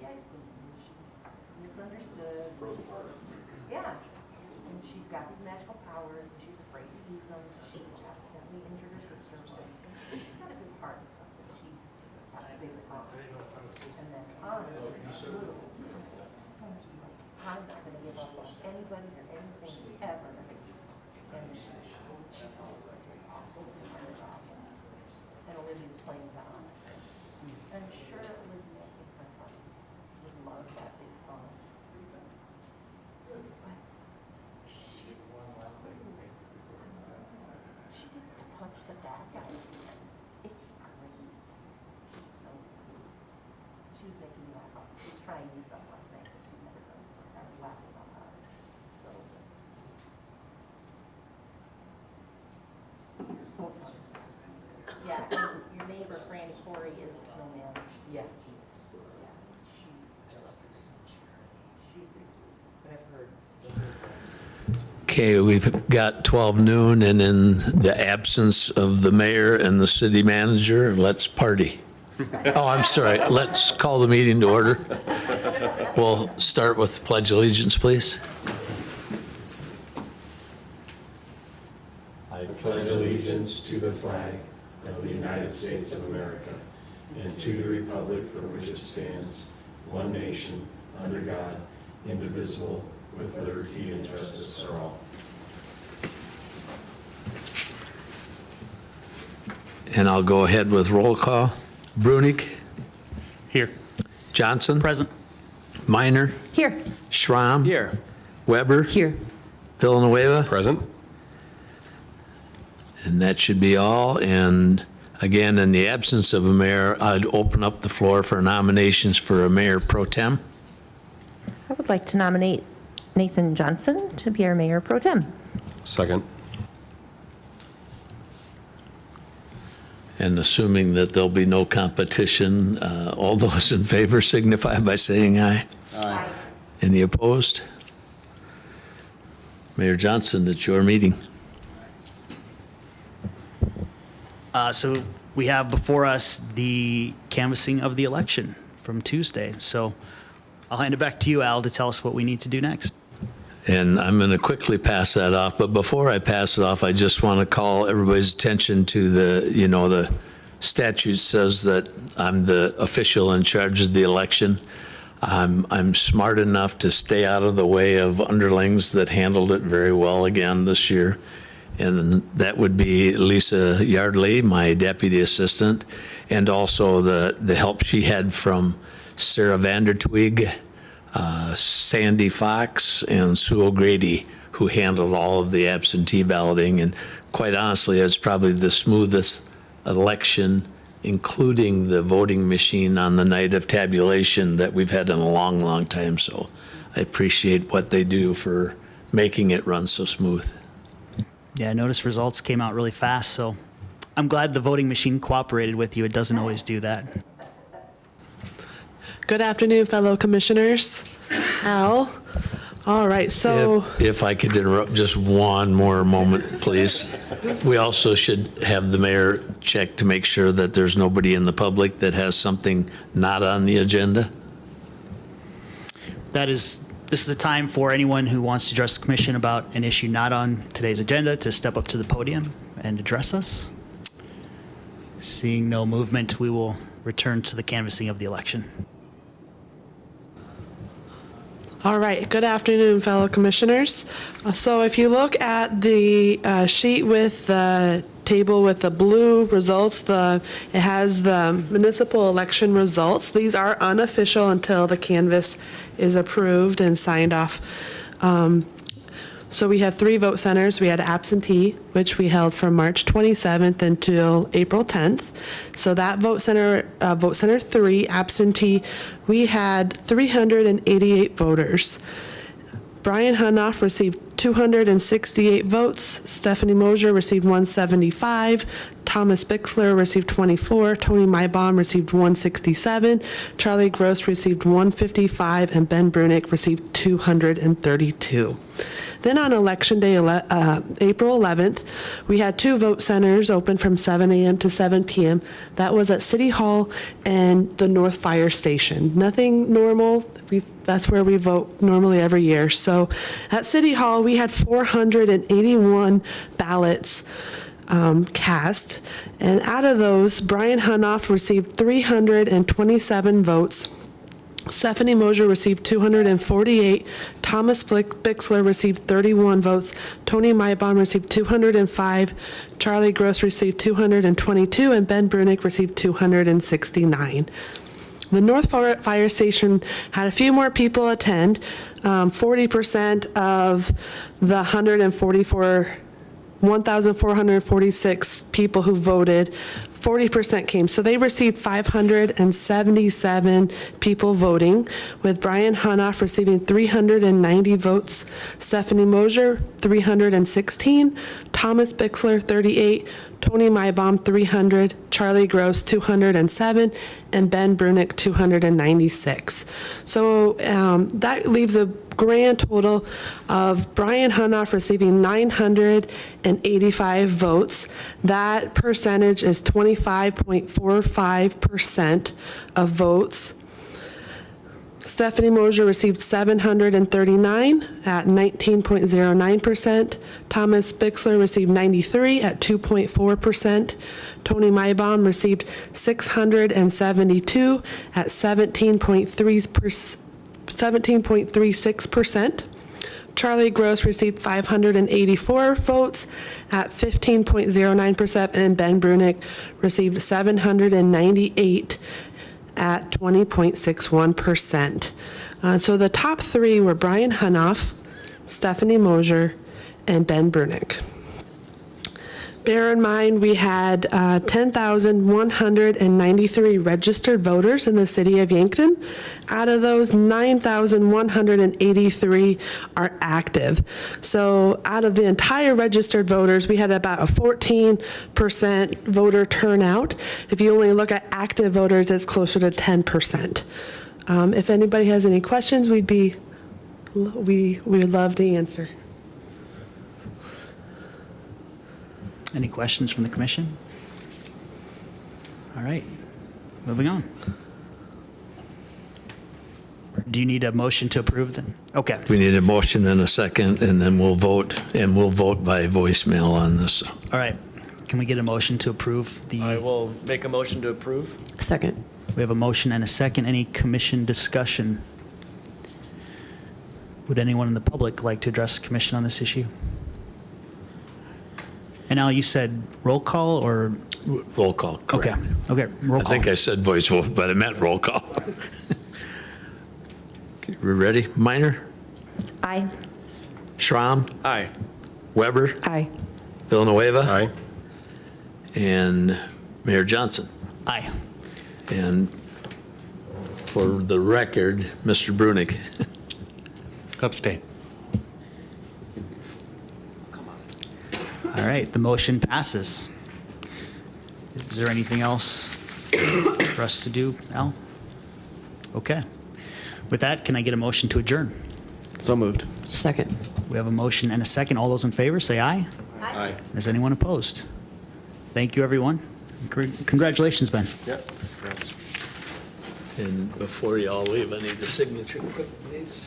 high school. And she's misunderstood. Yeah. And she's got these magical powers, and she's afraid to use them. She accidentally injured her sister. So she's got a good heart and stuff, but she's got a big mouth. And then I'm not going to give up on anybody or anything ever. And she's also absolutely awesome. And Olivia's playing down. I'm sure Olivia in her heart would love that big song. But she gets to punch the bad guy. It's great. She's so cool. She was making me laugh. She was trying new stuff last night, but she'd never done it before. I was laughing out loud. So good. Yeah, and your neighbor, Franny Corey, is the snowman. Yeah. Okay, we've got 12 noon, and in the absence of the mayor and the city manager, let's party. Oh, I'm sorry. Let's call the meeting to order. We'll start with Pledge of Allegiance, please. I pledge allegiance to the flag of the United States of America and to the republic for which it stands, one nation, under God, indivisible, with liberty and justice for all. And I'll go ahead with roll call. Brunick, Here. Johnson, Present. Minor, Here. Schramm, Here. Weber, Here. Villanueva, Present. and that should be all. And again, in the absence of a mayor, I'd open up the floor for nominations for a mayor pro tem. I would like to nominate Nathan Johnson to be our mayor pro tem. Second. And assuming that there'll be no competition, all those in favor signify by saying aye. Aye. Any opposed? Mayor Johnson, it's your meeting. So we have before us the canvassing of the election from Tuesday. So I'll hand it back to you, Al, to tell us what we need to do next. And I'm going to quickly pass that off, but before I pass it off, I just want to call everybody's attention to the statute says that I'm the official in charge of the election. I'm smart enough to stay out of the way of underlings that handled it very well again this year. And that would be Lisa Yardley, my deputy assistant, and also the help she had from Sarah Vandertwig, Sandy Fox, and Sue O'Grady, who handled all of the absentee balloting. And quite honestly, it's probably the smoothest election, including the voting machine on the night of tabulation, that we've had in a long, long time. So I appreciate what they do for making it run so smooth. Yeah, I noticed results came out really fast, so I'm glad the voting machine cooperated with you. It doesn't always do that. Good afternoon, fellow commissioners. Al. All right, so If I could interrupt just one more moment, please. We also should have the mayor check to make sure that there's nobody in the public that has something not on the agenda. This is the time for anyone who wants to address the commission about an issue not on today's agenda to step up to the podium and address us. Seeing no movement, we will return to the canvassing of the election. all right, good afternoon, fellow commissioners. So if you look at the sheet with the table with the blue results, it has the municipal election results. These are unofficial until the canvass is approved and signed off. So we had 3 vote centers. We had absentee, which we held from March 27th until April 10th. So that vote center 3, absentee, we had 388 voters. Brian Hunoff received 268 votes. Stephanie Mosier received 175. Thomas Bixler received 24. Tony Mybaum received 167. Charlie Gross received 155. And Ben Brunick received 232. Then on Election Day, April 11th, we had 2 vote centers open from 7 a.m. to 7 p.m. That was at City Hall and the North Fire Station. Nothing normal. That's where we vote normally every year. So at City Hall, we had 481 ballots cast. And out of those, Brian Hunoff received 327 votes. Stephanie Mosier received 248. Thomas Bixler received 31 votes. Tony Maibaum received 205. Charlie Gross received 222. And Ben Brunick received 269. The North Fire Station had a few more people attend. 40% of the 1,446 people who voted, 40% came. So they received 577 people voting, with Brian Hunoff receiving 390 votes, Stephanie Mosier 316, Thomas Bixler 38, Tony Maibaum 300, Charlie Gross 207, and Ben Brunick 296. So that leaves a grand total of Brian Hunoff receiving 985 votes. That percentage is 25.45% of votes. Stephanie Mosier received 739 at 19.09%. Thomas Bixler received 93 at 2.4%. Tony Maibaum received 672 at 17.36%. Charlie Gross received 584 votes at 15.09%, and Ben Brunick received 798 at 20.61%. So the top 3 were Brian Hunoff, Stephanie Mosier, and Ben Brunick. Bear in mind, we had 10,193 registered voters in the city of Yankton. Out of those, 9,183 are active. So out of the entire registered voters, we had about a 14% voter turnout. If you only look at active voters, it's closer to 10%. If anybody has any questions, we would love to answer. Any questions from the commission? All right, moving on. Do you need a motion to approve then? Okay. We need a motion and a second, and then we'll vote, and we'll vote by voicemail on this. All right. Can we get a motion to approve the? I will make a motion to approve. Second. We have a motion and a second. Any commission discussion? Would anyone in the public like to address the commission on this issue? And Al, you said roll call or? Roll call, Okay, correct. okay, roll I call. think I said voice vote, but I meant roll call. Okay, we're ready? Minor? Aye. Schramm? Aye. Weber? Aye. Villanueva? Aye. And Mayor Johnson. Aye. And for the record, Mr. Brunick. Abstain. All right, the motion passes. Is there anything else for us to do, Al? Okay. With that, can I get a motion to adjourn? So moved. Second. We have a motion and a second. All those in favor, say aye. Aye. Is anyone opposed? Thank you, everyone. Congratulations, Ben. Yep. And before you all leave, I need the signature quick, please.